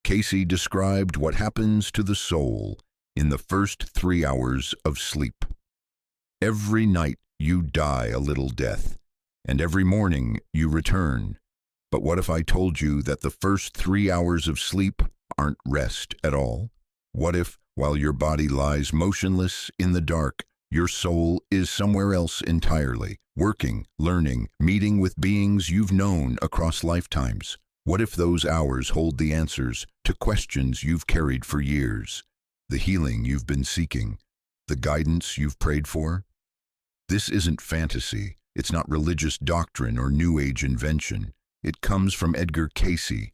Cayce described what happens to the soul in the first 3 hours of sleep. Every night you die a little death, and every morning you return. But what if I told you that the first 3 hours of sleep aren't rest at all? What if, while your body lies motionless in the dark, your soul is somewhere else entirely, working, learning, meeting with beings you've known across lifetimes? What if those hours hold the answers to questions you've carried for years, the healing you've been seeking, the guidance you've prayed for? This isn't fantasy. It's not religious doctrine or New Age invention. It comes from Edgar Cayce,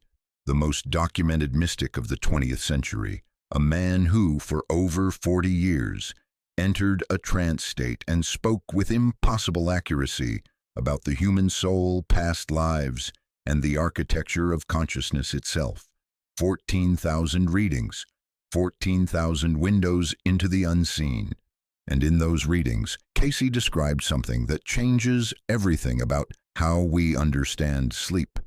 the most documented mystic of the 20th century, a man who, for over 40 years, entered a trance state and spoke with impossible accuracy about the human soul, past lives, and the architecture of consciousness itself. 14,000 readings, 14,000 windows into the unseen. And in those readings, Cayce described something that changes everything about how we understand sleep.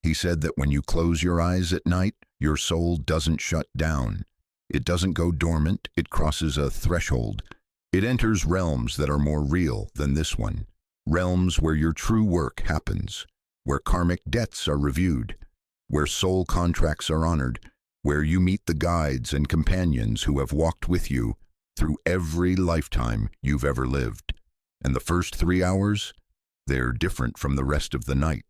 He said that when you close your eyes at night, your soul doesn't shut down. It doesn't go dormant, it crosses a threshold. It enters realms that are more real than this one. Realms where your true work happens, where karmic debts are reviewed, where soul contracts are honored, where you meet the guides and companions who have walked with you through every lifetime you've ever lived. And the first 3 hours, they're different from the rest of the night.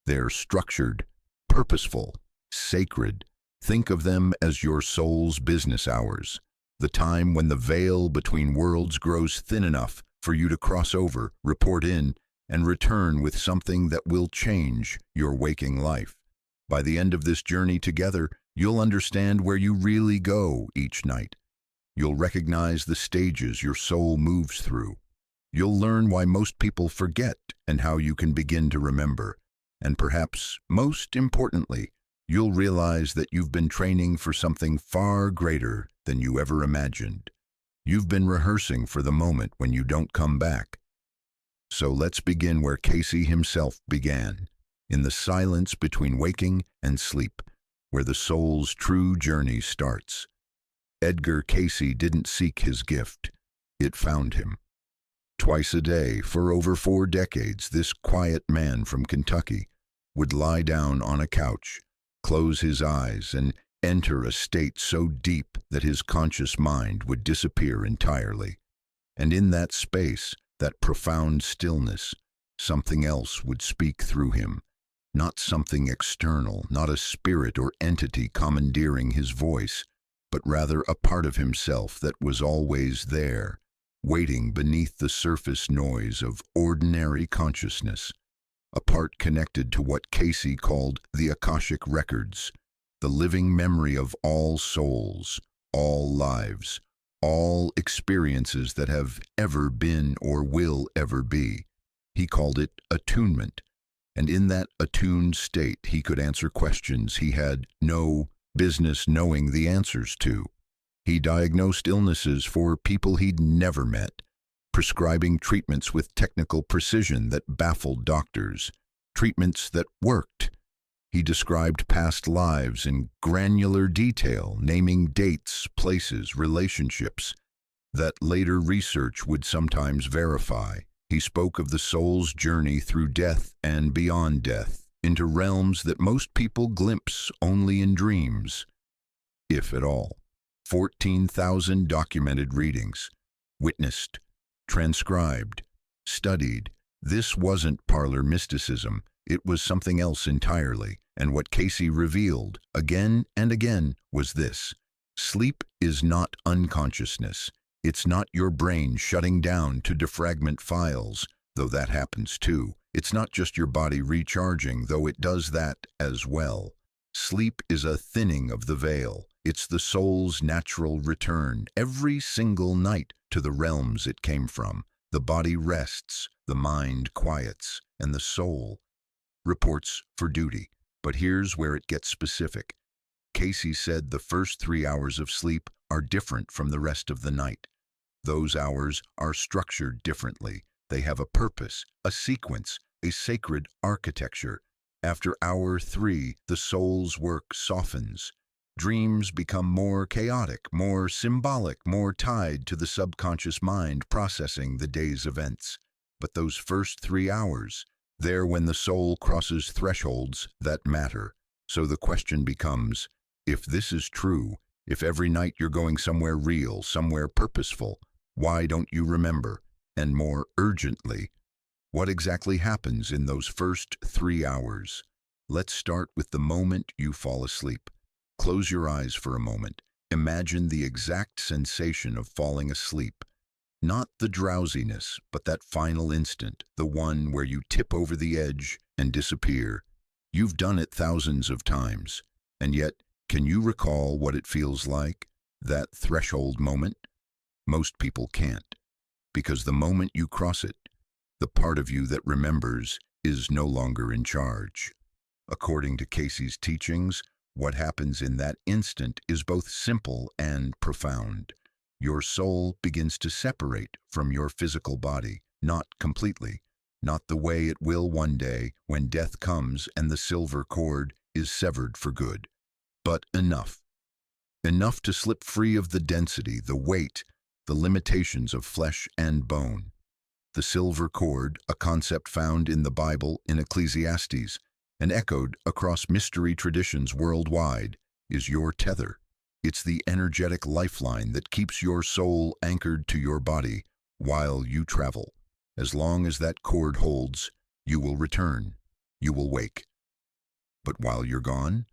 They're structured, purposeful, sacred. Think of them as your soul's business hours, the time when the veil between worlds grows thin enough for you to cross over, report in, and return with something that will change your waking life. By the end of this journey together, you'll understand where you really go each night. You'll recognize the stages your soul moves through. You'll learn why most people forget and how you can begin to remember. And perhaps, most importantly, you'll realize that you've been training for something far greater than you ever imagined. You've been rehearsing for the moment when you don't come back. So let's begin where Cayce himself began, in the silence between waking and sleep, where the soul's true journey starts. Edgar Cayce didn't seek his gift. It found him. Twice a day, for over 4 decades, this quiet man from Kentucky would lie down on a couch, close his eyes, and enter a state so deep that his conscious mind would disappear entirely. And in that space, that profound stillness, something else would speak through him. Not something external, not a spirit or entity commandeering his voice, but rather a part of himself that was always there, waiting beneath the surface noise of ordinary consciousness, a part connected to what Cayce called the Akashic Records, the living memory of all souls, all lives, all experiences that have ever been or will ever be. He called it attunement, and in that attuned state he could answer questions he had no business knowing the answers to. He diagnosed illnesses for people he'd never met, prescribing treatments with technical precision that baffled doctors, treatments that worked. He described past lives in granular detail, naming dates, places, relationships that later research would sometimes verify. He spoke of the soul's journey through death and beyond death, into realms that most people glimpse only in dreams, if at all. 14,000 documented readings, witnessed, transcribed, studied. This wasn't parlor mysticism. It was something else entirely. And what Cayce revealed again and again was this: sleep is not unconsciousness. It's not your brain shutting down to defragment files, though that happens too. It's not just your body recharging, though it does that as well. Sleep is a thinning of the veil. It's the soul's natural return every single night to the realms it came from. The body rests, the mind quiets, and the soul reports for duty. But here's where it gets specific. Cayce said the first 3 hours of sleep are different from the rest of the night. Those hours are structured differently. They have a purpose, a sequence, a sacred architecture. After hour 3, the soul's work softens. Dreams become more chaotic, more symbolic, more tied to the subconscious mind processing the day's events. But those first 3 hours, they're when the soul crosses thresholds that matter. So the question becomes, if this is true, if every night you're going somewhere real, somewhere purposeful, why don't you remember? And more urgently, what exactly happens in those first 3 hours? Let's start with the moment you fall asleep. Close your eyes for a moment. Imagine the exact sensation of falling asleep. Not the drowsiness, but that final instant, the one where you tip over the edge and disappear. You've done it thousands of times, and yet, can you recall what it feels like? That threshold moment? Most people can't, because the moment you cross it, the part of you that remembers is no longer in charge. According to Cayce's teachings, what happens in that instant is both simple and profound. Your soul begins to separate from your physical body, not completely, not the way it will one day when death comes and the silver cord is severed for good, but enough. Enough to slip free of the density, the weight, the limitations of flesh and bone. The silver cord, a concept found in the Bible in Ecclesiastes and echoed across mystery traditions worldwide, is your tether. It's the energetic lifeline that keeps your soul anchored to your body while you travel. As long as that cord holds, you will return. You will wake. But while you're gone,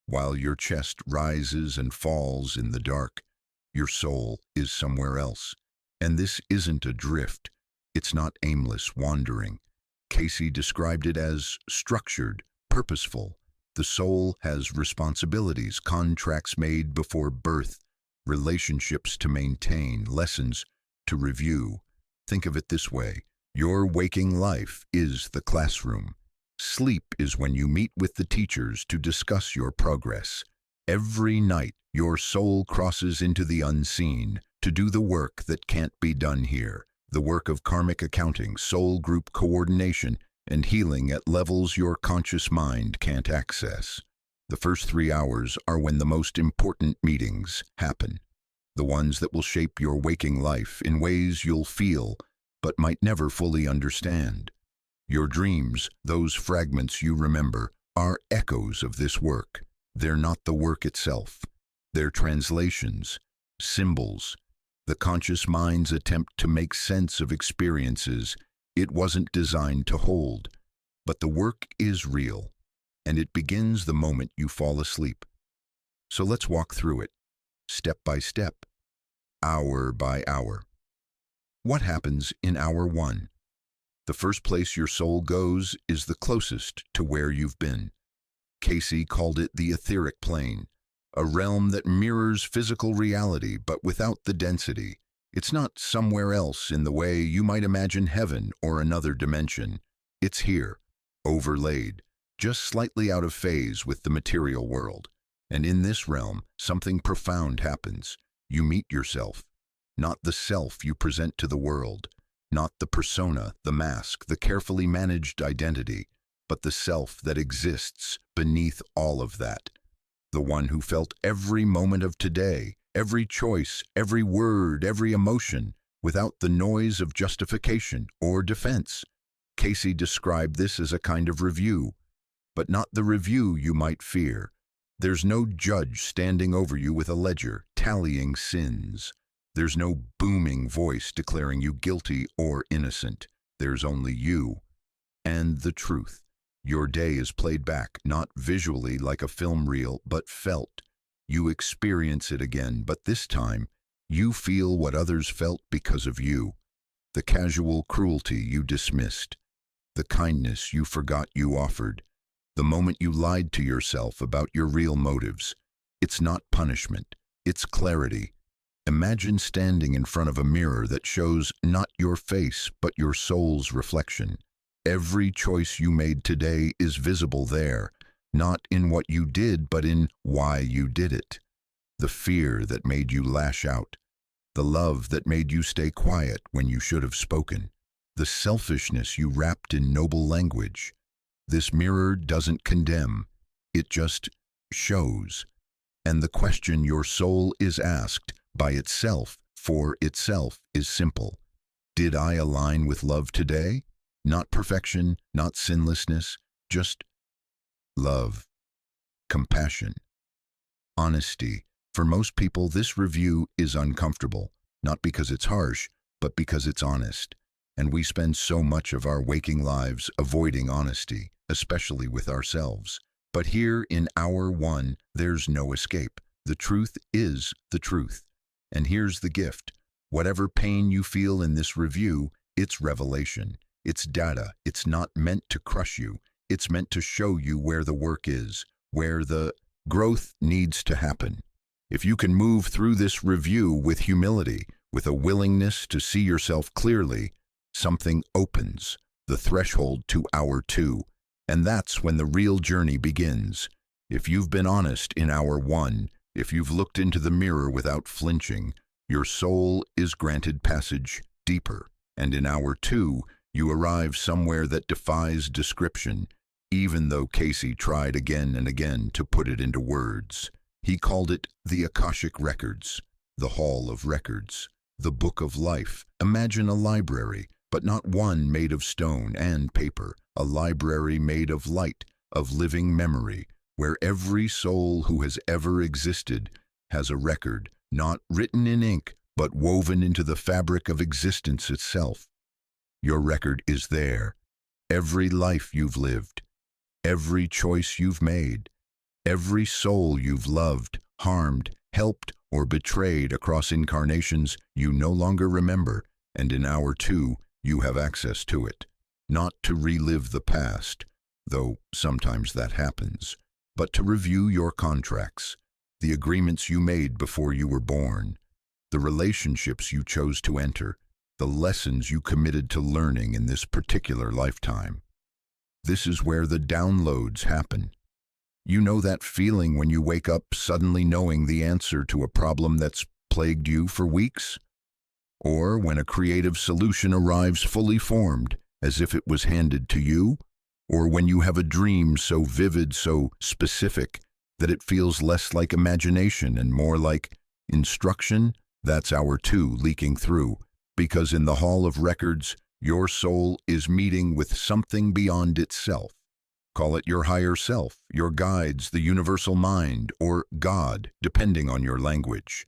while your chest rises and falls in the dark, your soul is somewhere else. And this isn't a drift. It's not aimless wandering. Cayce described it as structured, purposeful. The soul has responsibilities, contracts made before birth, relationships to maintain, lessons to review. Think of it this way. Your waking life is the classroom. Sleep is when you meet with the teachers to discuss your progress. Every night, your soul crosses into the unseen to do the work that can't be done here. The work of karmic accounting, soul group coordination, and healing at levels your conscious mind can't access. The first 3 hours are when the most important meetings happen. The ones that will shape your waking life in ways you'll feel, but might never fully understand. Your dreams, those fragments you remember, are echoes of this work. They're not the work itself. They're translations, symbols, the conscious mind's attempt to make sense of experiences it wasn't designed to hold. But the work is real, and it begins the moment you fall asleep. So let's walk through it, step by step, hour by hour. What happens in hour 1? The first place your soul goes is the closest to where you've been. Cayce called it the etheric plane, a realm that mirrors physical reality but without the density. It's not somewhere else in the way you might imagine heaven or another dimension. It's here, overlaid, just slightly out of phase with the material world. And in this realm, something profound happens. You meet yourself, not the self you present to the world, not the persona, the mask, the carefully managed identity, but the self that exists beneath all of that. The one who felt every moment of today, every choice, every word, every emotion, without the noise of justification or defense. Cayce described this as a kind of review, but not the review you might fear. There's no judge standing over you with a ledger, tallying sins. There's no booming voice declaring you guilty or innocent. There's only you and the truth. Your day is played back, not visually like a film reel, but felt. You experience it again, but this time, you feel what others felt because of you. The casual cruelty you dismissed. The kindness you forgot you offered. The moment you lied to yourself about your real motives. It's not punishment, it's clarity. Imagine standing in front of a mirror that shows not your face, but your soul's reflection. Every choice you made today is visible there, not in what you did, but in why you did it. The fear that made you lash out. The love that made you stay quiet when you should have spoken. The selfishness you wrapped in noble language. This mirror doesn't condemn, it just shows. And the question your soul is asked by itself, for itself, is simple. Did I align with love today? Not perfection, not sinlessness, just love, compassion, honesty. For most people, this review is uncomfortable, not because it's harsh, but because it's honest. And we spend so much of our waking lives avoiding honesty, especially with ourselves. But here in hour one, there's no escape. The truth is the truth. And here's the gift. Whatever pain you feel in this review, it's revelation. It's data. It's not meant to crush you. It's meant to show you where the work is, where the growth needs to happen. If you can move through this review with humility, with a willingness to see yourself clearly, something opens, the threshold to hour two. And that's when the real journey begins. If you've been honest in hour one, if you've looked into the mirror without flinching, your soul is granted passage deeper. And in hour two, you arrive somewhere that defies description, even though Cayce tried again and again to put it into words. He called it the Akashic Records, the Hall of Records, the Book of Life. Imagine a library, but not one made of stone and paper, a library made of light, of living memory, where every soul who has ever existed has a record, not written in ink, but woven into the fabric of existence itself. Your record is there. Every life you've lived, every choice you've made, every soul you've loved, harmed, helped, or betrayed across incarnations you no longer remember, and in hour two, you have access to it. Not to relive the past, though sometimes that happens, but to review your contracts, the agreements you made before you were born, the relationships you chose to enter, the lessons you committed to learning in this particular lifetime. This is where the downloads happen. You know that feeling when you wake up suddenly knowing the answer to a problem that's plagued you for weeks? Or when a creative solution arrives fully formed, as if it was handed to you? Or when you have a dream so vivid, so specific, that it feels less like imagination and more like instruction? That's hour two leaking through, because in the Hall of Records, your soul is meeting with something beyond itself. Call it your higher self, your guides, the universal mind, or God, depending on your language.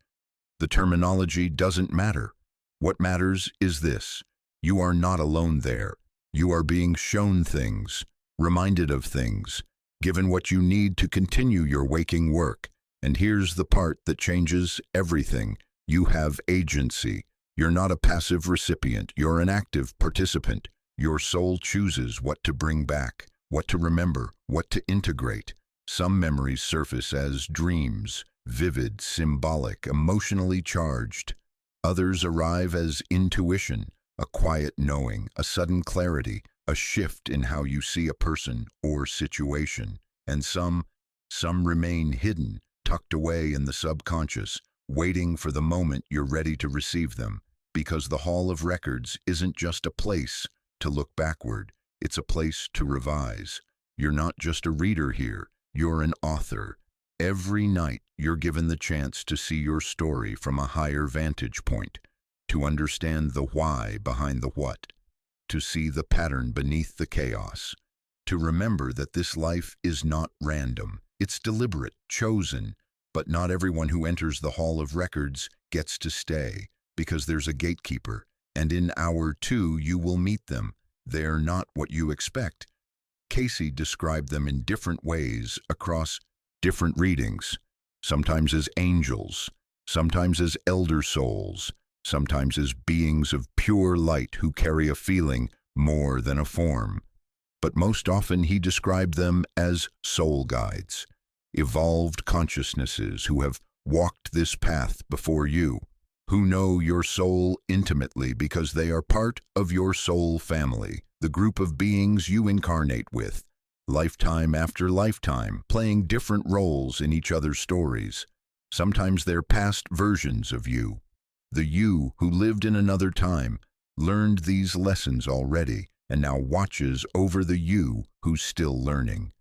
The terminology doesn't matter. What matters is this: you are not alone there. You are being shown things, reminded of things, given what you need to continue your waking work. And here's the part that changes everything. You have agency. You're not a passive recipient. You're an active participant. Your soul chooses what to bring back, what to remember, what to integrate. Some memories surface as dreams, vivid, symbolic, emotionally charged. Others arrive as intuition, a quiet knowing, a sudden clarity, a shift in how you see a person or situation. And some remain hidden, tucked away in the subconscious, waiting for the moment you're ready to receive them. Because the Hall of Records isn't just a place to look backward, it's a place to revise. You're not just a reader here, you're an author. Every night you're given the chance to see your story from a higher vantage point, to understand the why behind the what, to see the pattern beneath the chaos, to remember that this life is not random, it's deliberate, chosen, but not everyone who enters the Hall of Records gets to stay, because there's a gatekeeper, and in hour two you will meet them. They're not what you expect. Cayce described them in different ways across different readings, sometimes as angels, sometimes as elder souls, sometimes as beings of pure light who carry a feeling more than a form. But most often he described them as soul guides, evolved consciousnesses who have walked this path before you, who know your soul intimately because they are part of your soul family, the group of beings you incarnate with, lifetime after lifetime, playing different roles in each other's stories. Sometimes they're past versions of you. The you who lived in another time, learned these lessons already, and now watches over the you who's still learning.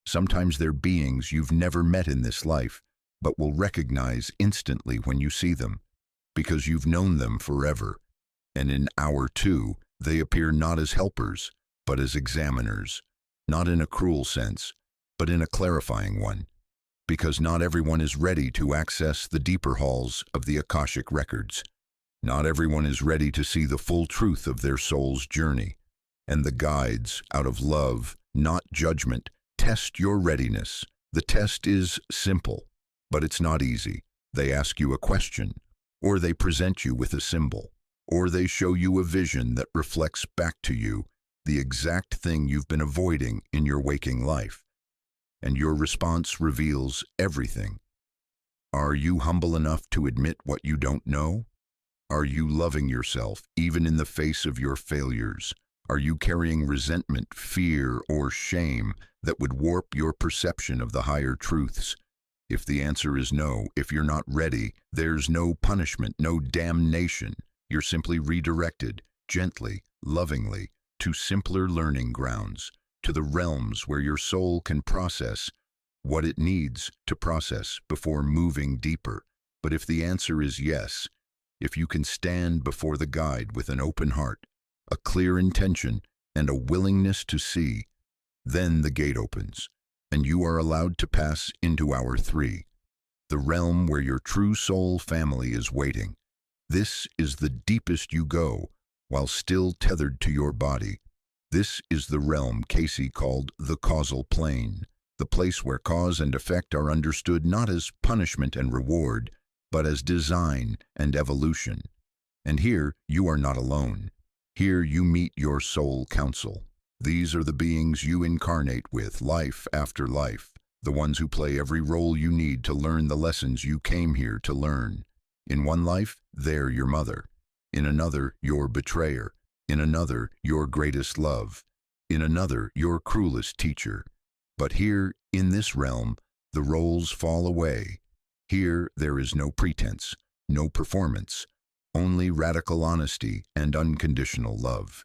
Sometimes they're beings you've never met in this life, but will recognize instantly when you see them, because you've known them forever. And in hour 2, they appear not as helpers, but as examiners, not in a cruel sense, but in a clarifying one, because not everyone is ready to access the deeper halls of the Akashic Records. Not everyone is ready to see the full truth of their soul's journey, and the guides, out of love, not judgment, test your readiness. The test is simple, but it's not easy. They ask you a question, or they present you with a symbol, or they show you a vision that reflects back to you the exact thing you've been avoiding in your waking life. And your response reveals everything. Are you humble enough to admit what you don't know? Are you loving yourself even in the face of your failures? Are you carrying resentment, fear, or shame that would warp your perception of the higher truths? If the answer is no, if you're not ready, there's no punishment, no damnation. You're simply redirected, gently, lovingly, to simpler learning grounds, to the realms where your soul can process what it needs to process before moving deeper. But if the answer is yes, if you can stand before the guide with an open heart, a clear intention, and a willingness to see, then the gate opens, and you are allowed to pass into hour 3, the realm where your true soul family is waiting. This is the deepest you go, while still tethered to your body. This is the realm Cayce called the causal plane, the place where cause and effect are understood not as punishment and reward, but as design and evolution. And here you are not alone. Here you meet your soul council. These are the beings you incarnate with life after life, the ones who play every role you need to learn the lessons you came here to learn. In one life, they're your mother. In another, your betrayer. In another, your greatest love. In another, your cruelest teacher. But here, in this realm, the roles fall away. Here there is no pretense, no performance, only radical honesty and unconditional love.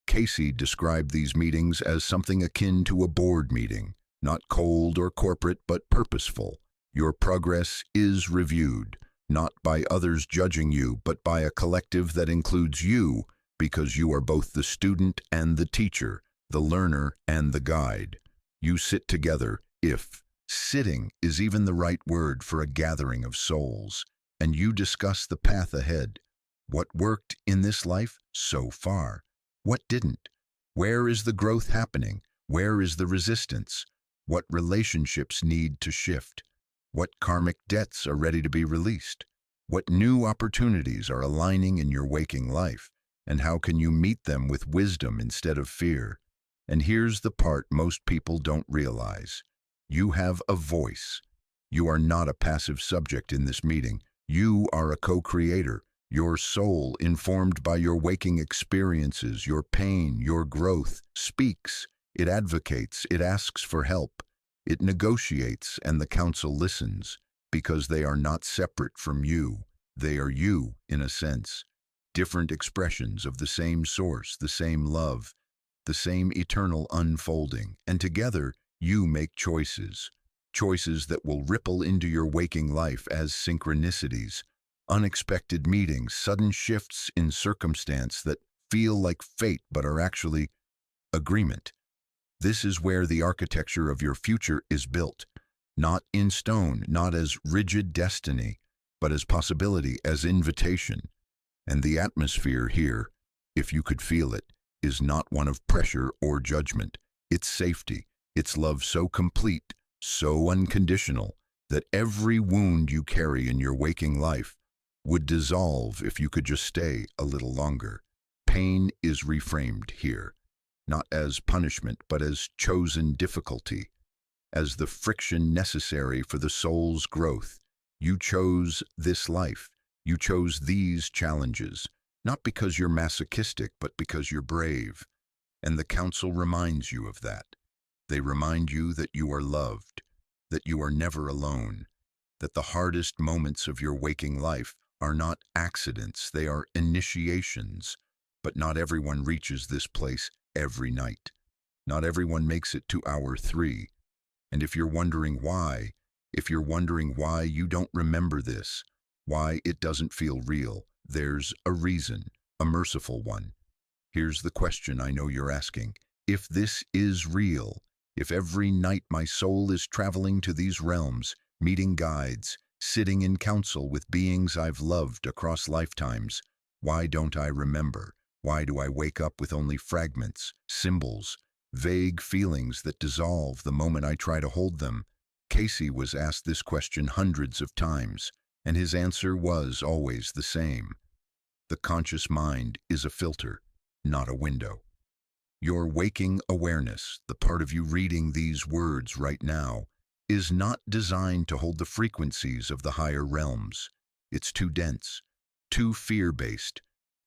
Cayce described these meetings as something akin to a board meeting, not cold or corporate but purposeful. Your progress is reviewed, not by others judging you, but by a collective that includes you, because you are both the student and the teacher, the learner and the guide. You sit together, if sitting is even the right word for a gathering of souls, and you discuss the path ahead. What worked in this life so far? What didn't? Where is the growth happening? Where is the resistance? What relationships need to shift? What karmic debts are ready to be released? What new opportunities are aligning in your waking life? And how can you meet them with wisdom instead of fear? And here's the part most people don't realize. You have a voice. You are not a passive subject in this meeting. You are a co-creator. Your soul, informed by your waking experiences, your pain, your growth, speaks. It advocates. It asks for help. It negotiates, and the council listens, because they are not separate from you. They are you, in a sense. Different expressions of the same source, the same love, the same eternal unfolding. And together, you make choices. Choices that will ripple into your waking life as synchronicities, unexpected meetings, sudden shifts in circumstance that feel like fate but are actually agreement. This is where the architecture of your future is built, not in stone, not as rigid destiny, but as possibility, as invitation. And the atmosphere here, if you could feel it, is not one of pressure or judgment. It's safety. It's love so complete, so unconditional, that every wound you carry in your waking life would dissolve if you could just stay a little longer. Pain is reframed here, not as punishment, but as chosen difficulty, as the friction necessary for the soul's growth. You chose this life. You chose these challenges, not because you're masochistic, but because you're brave. And the council reminds you of that. They remind you that you are loved, that you are never alone, that the hardest moments of your waking life are not accidents, they are initiations. But not everyone reaches this place every night. Not everyone makes it to hour 3. And if you're wondering why, If you're wondering why you don't remember this, why it doesn't feel real, there's a reason, a merciful one. Here's the question I know you're asking. If this is real, if every night my soul is traveling to these realms, meeting guides, sitting in council with beings I've loved across lifetimes, why don't I remember? Why do I wake up with only fragments, symbols, vague feelings that dissolve the moment I try to hold them? Cayce was asked this question hundreds of times, and his answer was always the same. The conscious mind is a filter, not a window. Your waking awareness, the part of you reading these words right now, is not designed to hold the frequencies of the higher realms. It's too dense, too fear-based,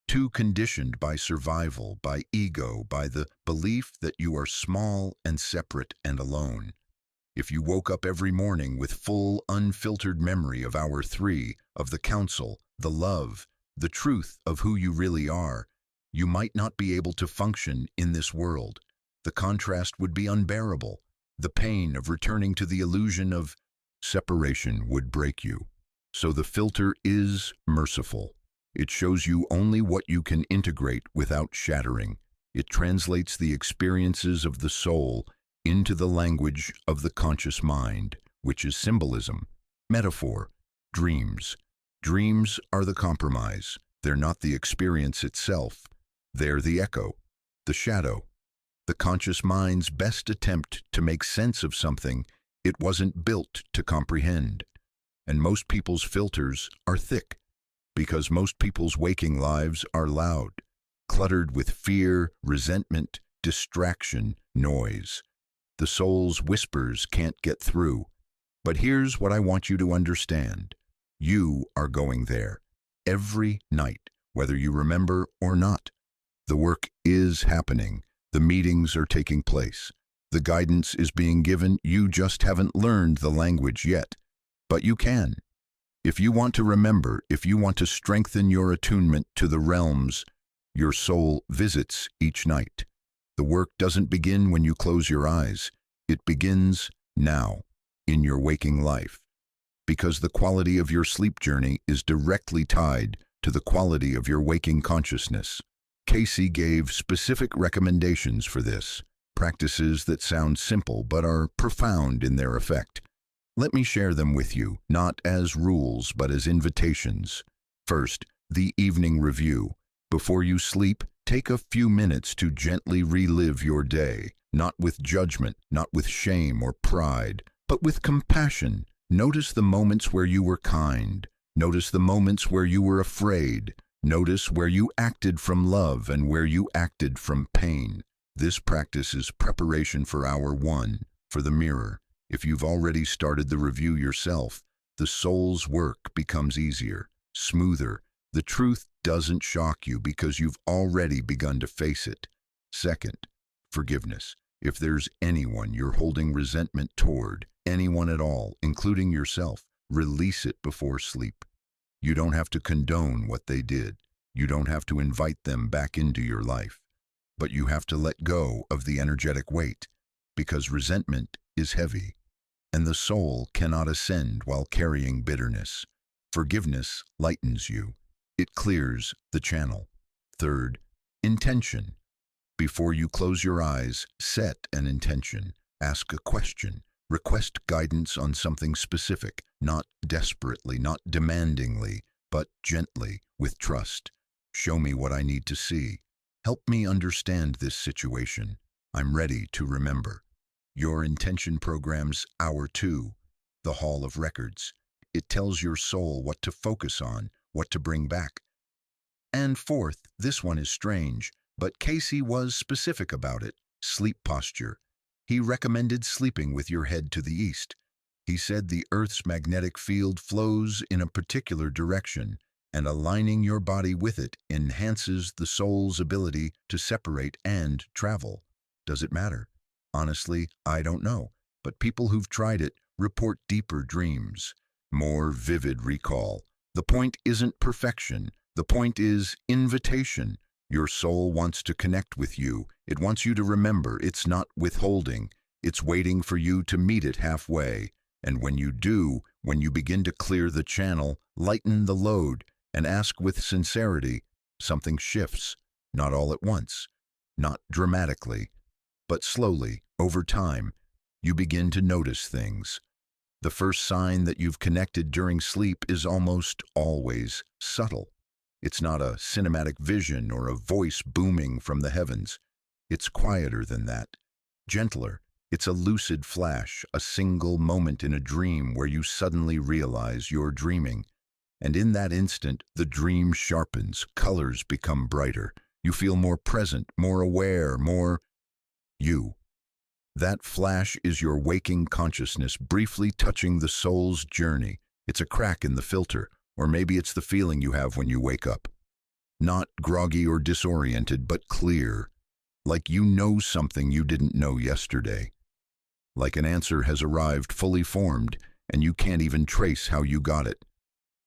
too conditioned by survival, by ego, by the belief that you are small and separate and alone. If you woke up every morning with full, unfiltered memory of Hour 3, of the counsel, the love, the truth of who you really are, you might not be able to function in this world. The contrast would be unbearable. The pain of returning to the illusion of separation would break you. So the filter is merciful. It shows you only what you can integrate without shattering. It translates the experiences of the soul into the language of the conscious mind, which is symbolism, metaphor, dreams. Dreams are the compromise. They're not the experience itself. They're the echo, the shadow, the conscious mind's best attempt to make sense of something it wasn't built to comprehend. And most people's filters are thick, because most people's waking lives are loud, cluttered with fear, resentment, distraction, noise. The soul's whispers can't get through. But here's what I want you to understand. You are going there, every night, whether you remember or not. The work is happening. The meetings are taking place. The guidance is being given. You just haven't learned the language yet. But you can. If you want to remember, if you want to strengthen your attunement to the realms your soul visits each night, the work doesn't begin when you close your eyes. It begins now, in your waking life. Because the quality of your sleep journey is directly tied to the quality of your waking consciousness. Cayce gave specific recommendations for this, practices that sound simple but are profound in their effect. Let me share them with you, not as rules but as invitations. First, the evening review. Before you sleep, take a few minutes to gently relive your day, not with judgment, not with shame or pride, but with compassion. Notice the moments where you were kind. Notice the moments where you were afraid. Notice where you acted from love and where you acted from pain. This practice is preparation for Hour 1, for the mirror. If you've already started the review yourself, the soul's work becomes easier, smoother. The truth doesn't shock you because you've already begun to face it. Second, forgiveness. If there's anyone you're holding resentment toward, anyone at all, including yourself, release it before sleep. You don't have to condone what they did. You don't have to invite them back into your life. But you have to let go of the energetic weight, because resentment is heavy, and the soul cannot ascend while carrying bitterness. Forgiveness lightens you. It clears the channel. Third, intention. Before you close your eyes, set an intention. Ask a question. Request guidance on something specific, not desperately, not demandingly, but gently, with trust. Show me what I need to see. Help me understand this situation. I'm ready to remember. Your intention programs Hour 2, the Hall of Records. It tells your soul what to focus on, what to bring back. And fourth, this one is strange, but Cayce was specific about it, sleep posture. He recommended sleeping with your head to the east. He said the Earth's magnetic field flows in a particular direction, and aligning your body with it enhances the soul's ability to separate and travel. Does it matter? Honestly, I don't know, but people who've tried it report deeper dreams, more vivid recall. The point isn't perfection. The point is invitation. Your soul wants to connect with you. It wants you to remember. It's not withholding. It's waiting for you to meet it halfway. And when you do, when you begin to clear the channel, lighten the load, and ask with sincerity, something shifts, not all at once, not dramatically, but slowly, over time, you begin to notice things. The first sign that you've connected during sleep is almost always subtle. It's not a cinematic vision or a voice booming from the heavens. It's quieter than that, gentler. It's a lucid flash, a single moment in a dream where you suddenly realize you're dreaming. And in that instant, the dream sharpens, colors become brighter. You feel more present, more aware, more you. That flash is your waking consciousness briefly touching the soul's journey. It's a crack in the filter, or maybe it's the feeling you have when you wake up. Not groggy or disoriented, but clear, like you know something you didn't know yesterday. Like an answer has arrived fully formed, and you can't even trace how you got it.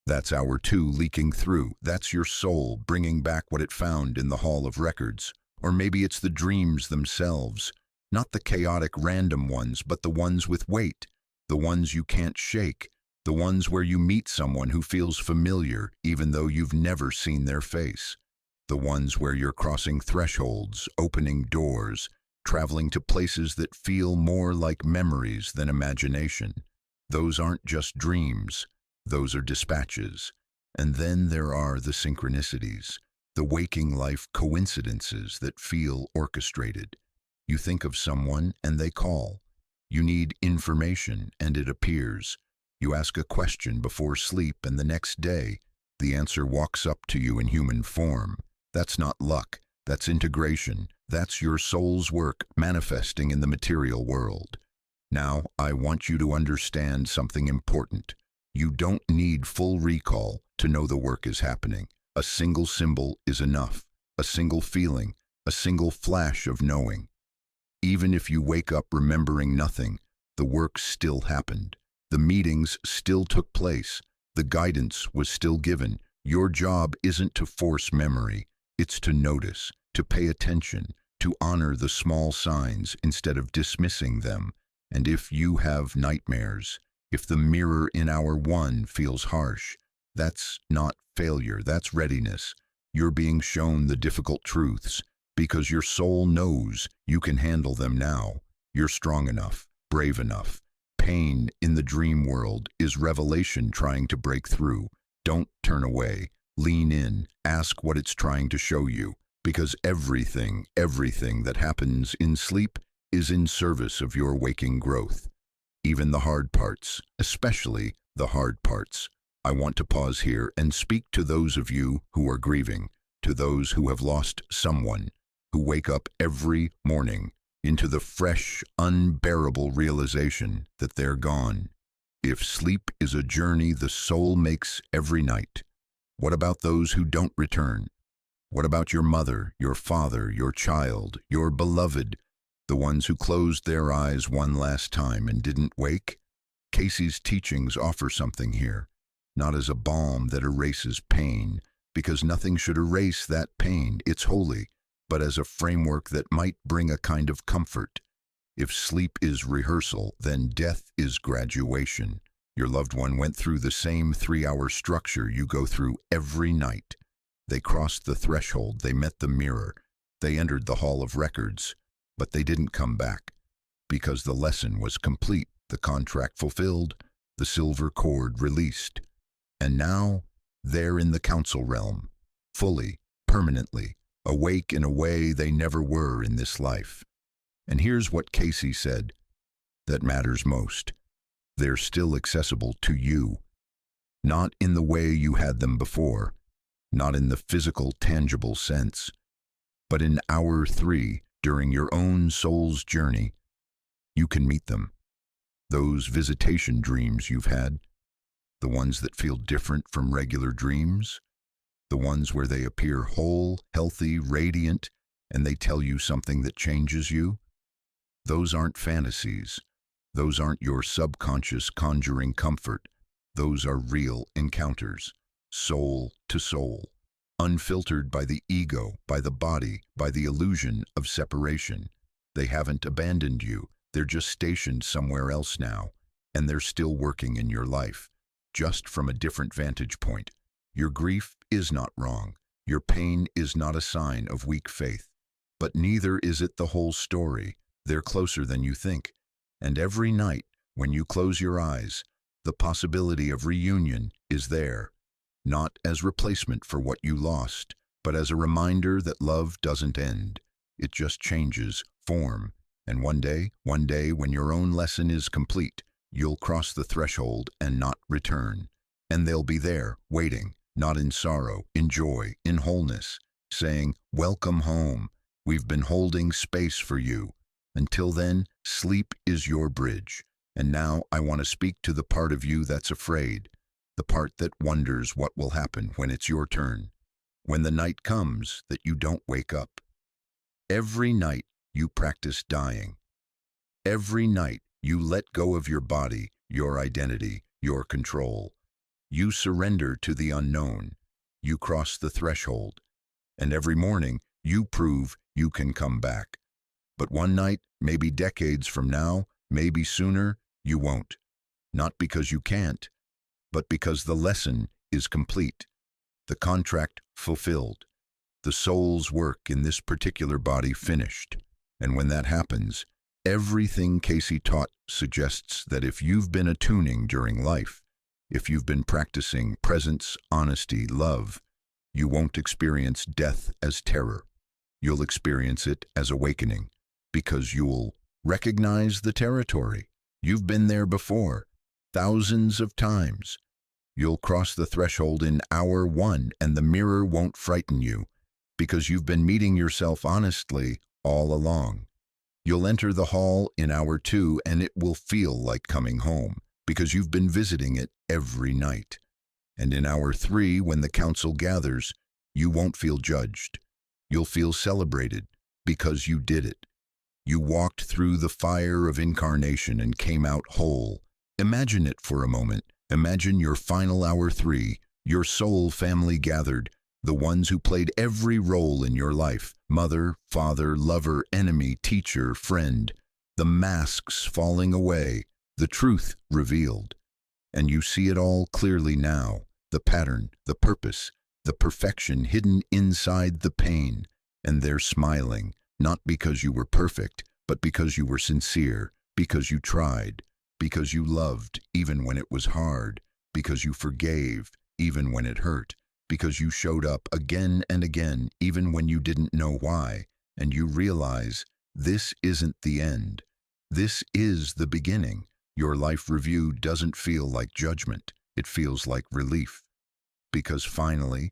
That's hour two leaking through. That's your soul bringing back what it found in the Hall of Records. Or maybe it's the dreams themselves. Not the chaotic random ones, but the ones with weight, the ones you can't shake, the ones where you meet someone who feels familiar even though you've never seen their face, the ones where you're crossing thresholds, opening doors, traveling to places that feel more like memories than imagination. Those aren't just dreams, those are dispatches. And then there are the synchronicities, the waking life coincidences that feel orchestrated. You think of someone and they call. You need information and it appears. You ask a question before sleep and the next day, the answer walks up to you in human form. That's not luck, that's integration. That's your soul's work manifesting in the material world. Now, I want you to understand something important. You don't need full recall to know the work is happening. A single symbol is enough, a single feeling, a single flash of knowing. Even if you wake up remembering nothing, the work still happened. The meetings still took place. The guidance was still given. Your job isn't to force memory, it's to notice, to pay attention, to honor the small signs instead of dismissing them. And if you have nightmares, if the mirror in hour one feels harsh, that's not failure, that's readiness. You're being shown the difficult truths because your soul knows you can handle them now. You're strong enough, brave enough. Pain in the dream world is revelation trying to break through. Don't turn away. Lean in. Ask what it's trying to show you. Because everything that happens in sleep is in service of your waking growth. Even the hard parts, especially the hard parts. I want to pause here and speak to those of you who are grieving, to those who have lost someone, who wake up every morning into the fresh, unbearable realization that they're gone. If sleep is a journey the soul makes every night, what about those who don't return? What about your mother, your father, your child, your beloved, the ones who closed their eyes one last time and didn't wake? Cayce's teachings offer something here, not as a balm that erases pain, because nothing should erase that pain, it's holy, but as a framework that might bring a kind of comfort. If sleep is rehearsal, then death is graduation. Your loved one went through the same 3-hour structure you go through every night. They crossed the threshold, they met the mirror, they entered the Hall of Records, but they didn't come back, because the lesson was complete, the contract fulfilled, the silver cord released. And now, they're in the council realm, fully, permanently, awake in a way they never were in this life. And here's what Cayce said that matters most. They're still accessible to you, not in the way you had them before, not in the physical, tangible sense, but in hour 3, during your own soul's journey, you can meet them. Those visitation dreams you've had, the ones that feel different from regular dreams, the ones where they appear whole, healthy, radiant, and they tell you something that changes you. Those aren't fantasies. Those aren't your subconscious conjuring comfort. Those are real encounters, soul to soul, unfiltered by the ego, by the body, by the illusion of separation. They haven't abandoned you. They're just stationed somewhere else now. and they're still working in your life, just from a different vantage point. Your grief is not wrong. Your pain is not a sign of weak faith. But neither is it the whole story. They're closer than you think. And every night, when you close your eyes, the possibility of reunion is there, not as replacement for what you lost, but as a reminder that love doesn't end. It just changes form. And one day, when your own lesson is complete, you'll cross the threshold and not return. And they'll be there, waiting, not in sorrow, in joy, in wholeness, saying, "Welcome home. We've been holding space for you." Until then, sleep is your bridge. And now I want to speak to the part of you that's afraid, the part that wonders what will happen when it's your turn, when the night comes that you don't wake up. Every night you practice dying. Every night you let go of your body, your identity, your control. You surrender to the unknown. You cross the threshold. And every morning you prove you can come back. But one night, maybe decades from now, maybe sooner, you won't. Not because you can't, but because the lesson is complete, the contract fulfilled, the soul's work in this particular body finished. And when that happens, everything Cayce taught suggests that if you've been attuning during life, if you've been practicing presence, honesty, love, you won't experience death as terror. You'll experience it as awakening, because you'll recognize the territory. You've been there before, thousands of times. You'll cross the threshold in hour 1 and the mirror won't frighten you, because you've been meeting yourself honestly all along. You'll enter the hall in hour 2 and it will feel like coming home, because you've been visiting it every night. And in hour 3, when the council gathers, you won't feel judged. You'll feel celebrated, because you did it. You walked through the fire of incarnation and came out whole. Imagine it for a moment. Imagine your final hour 3, your soul family gathered, the ones who played every role in your life, mother, father, lover, enemy, teacher, friend, the masks falling away, the truth revealed. And you see it all clearly now, the pattern, the purpose, the perfection hidden inside the pain. And they're smiling, not because you were perfect, but because you were sincere, because you tried, because you loved even when it was hard, because you forgave even when it hurt, because you showed up again and again even when you didn't know why, and you realize this isn't the end. This is the beginning. Your life review doesn't feel like judgment. It feels like relief. Because finally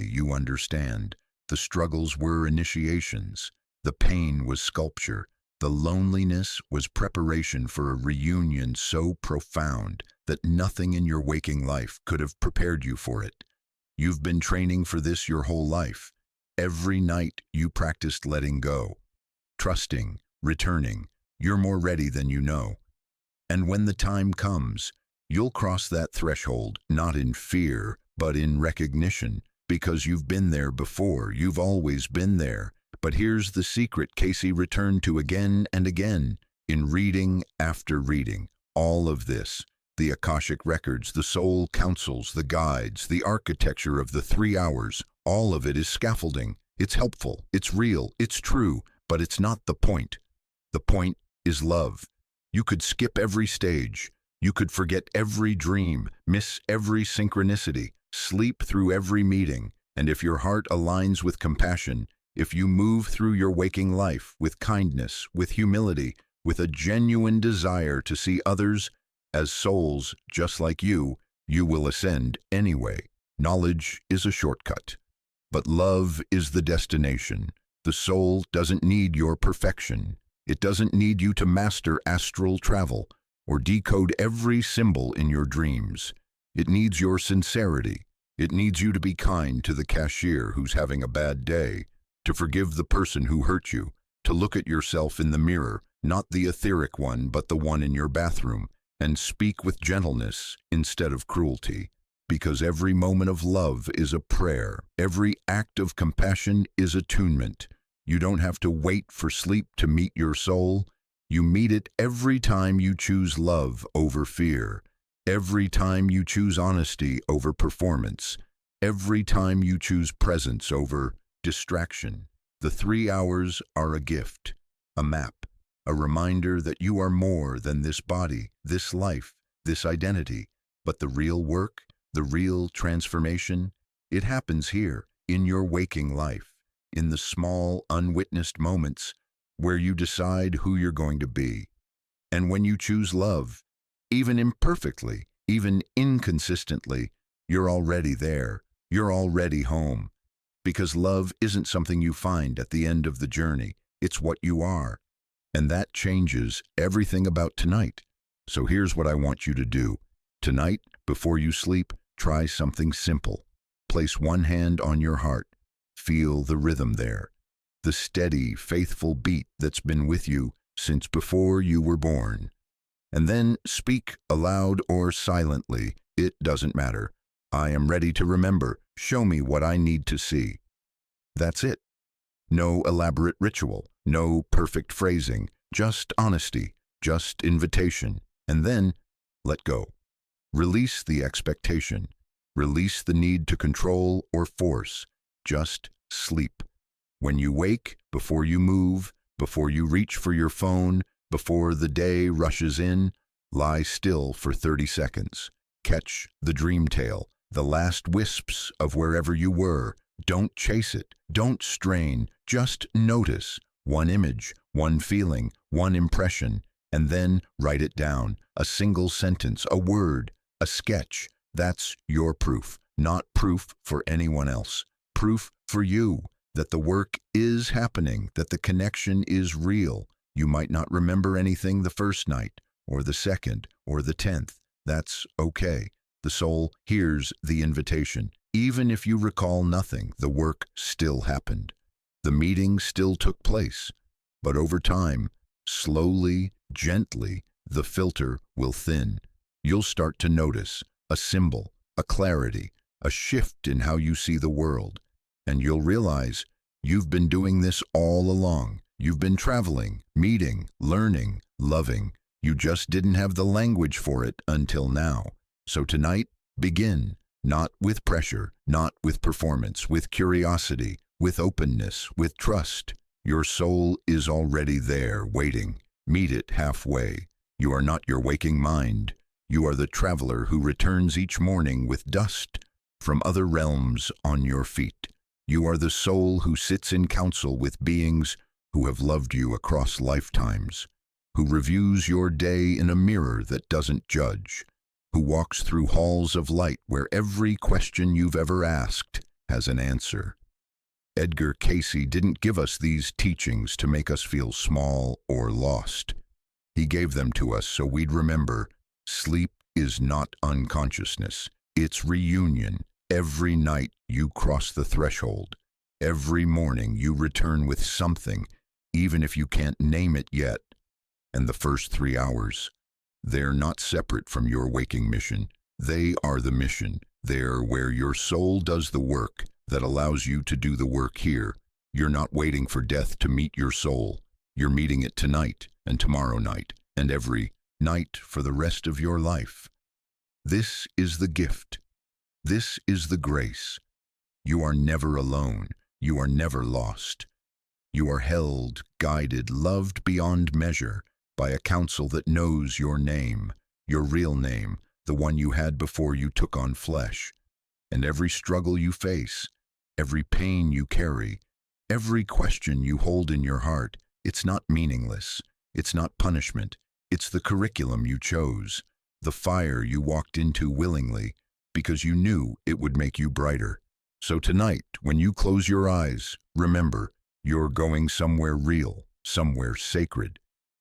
you understand. The struggles were initiations. The pain was sculpture. The loneliness was preparation for a reunion so profound that nothing in your waking life could have prepared you for it. You've been training for this your whole life. Every night you practiced letting go, trusting, returning. You're more ready than you know. And when the time comes, you'll cross that threshold, not in fear, but in recognition, because you've been there before. You've always been there. But here's the secret Cayce returned to again and again, in reading after reading. All of this, the Akashic Records, the soul councils, the guides, the architecture of the 3 hours, all of it is scaffolding. It's helpful, it's real, it's true, but it's not the point. The point is love. You could skip every stage. You could forget every dream, miss every synchronicity, sleep through every meeting, and if your heart aligns with compassion, if you move through your waking life with kindness, with humility, with a genuine desire to see others as souls just like you will ascend anyway. Knowledge is a shortcut, but love is the destination. The soul doesn't need your perfection. It doesn't need you to master astral travel or decode every symbol in your dreams. It needs your sincerity. It needs you to be kind to the cashier who's having a bad day, to forgive the person who hurt you, to look at yourself in the mirror, not the etheric one, but the one in your bathroom, and speak with gentleness instead of cruelty. Because every moment of love is a prayer. Every act of compassion is attunement. You don't have to wait for sleep to meet your soul. You meet it every time you choose love over fear, every time you choose honesty over performance, every time you choose presence over distraction. The 3 hours are a gift, a map, a reminder that you are more than this body, this life, this identity. But the real work, the real transformation, it happens here, in your waking life, in the small, unwitnessed moments where you decide who you're going to be. And when you choose love, even imperfectly, even inconsistently, you're already there. You're already home. Because love isn't something you find at the end of the journey. It's what you are. And that changes everything about tonight. So here's what I want you to do. Tonight, before you sleep, try something simple. Place one hand on your heart. Feel the rhythm there. The steady, faithful beat that's been with you since before you were born. And then speak aloud or silently. It doesn't matter. I am ready to remember. Show me what I need to see. That's it. No elaborate ritual, no perfect phrasing, just honesty, just invitation. And then let go. Release the expectation. Release the need to control or force. Just sleep. When you wake, before you move, before you reach for your phone, before the day rushes in, lie still for 30 seconds. Catch the dream tale, the last wisps of wherever you were. Don't chase it. Don't strain. Just notice. One image, one feeling, one impression, and then write it down. A single sentence, a word, a sketch. That's your proof, not proof for anyone else. Proof for you that the work is happening, that the connection is real. You might not remember anything the first night, or the second, or the 10th. That's okay. The soul hears the invitation. Even if you recall nothing, the work still happened. The meeting still took place. But over time, slowly, gently, the filter will thin. You'll start to notice a symbol, a clarity, a shift in how you see the world. And you'll realize you've been doing this all along. You've been traveling, meeting, learning, loving. You just didn't have the language for it until now. So tonight, begin. Not with pressure, not with performance, with curiosity, with openness, with trust. Your soul is already there, waiting. Meet it halfway. You are not your waking mind. You are the traveler who returns each morning with dust from other realms on your feet. You are the soul who sits in council with beings who have loved you across lifetimes, who reviews your day in a mirror that doesn't judge, who walks through halls of light where every question you've ever asked has an answer. Edgar Cayce didn't give us these teachings to make us feel small or lost. He gave them to us so we'd remember sleep is not unconsciousness. It's reunion. Every night you cross the threshold. Every morning you return with something, even if you can't name it yet. And the first 3 hours, they're not separate from your waking mission. They are the mission. They're where your soul does the work that allows you to do the work here. You're not waiting for death to meet your soul. You're meeting it tonight and tomorrow night and every night for the rest of your life. This is the gift. This is the grace. You are never alone. You are never lost. You are held, guided, loved beyond measure by a council that knows your name, your real name, the one you had before you took on flesh. And every struggle you face, every pain you carry, every question you hold in your heart, it's not meaningless. It's not punishment. It's the curriculum you chose, the fire you walked into willingly, because you knew it would make you brighter. So tonight, when you close your eyes, remember, you're going somewhere real, somewhere sacred,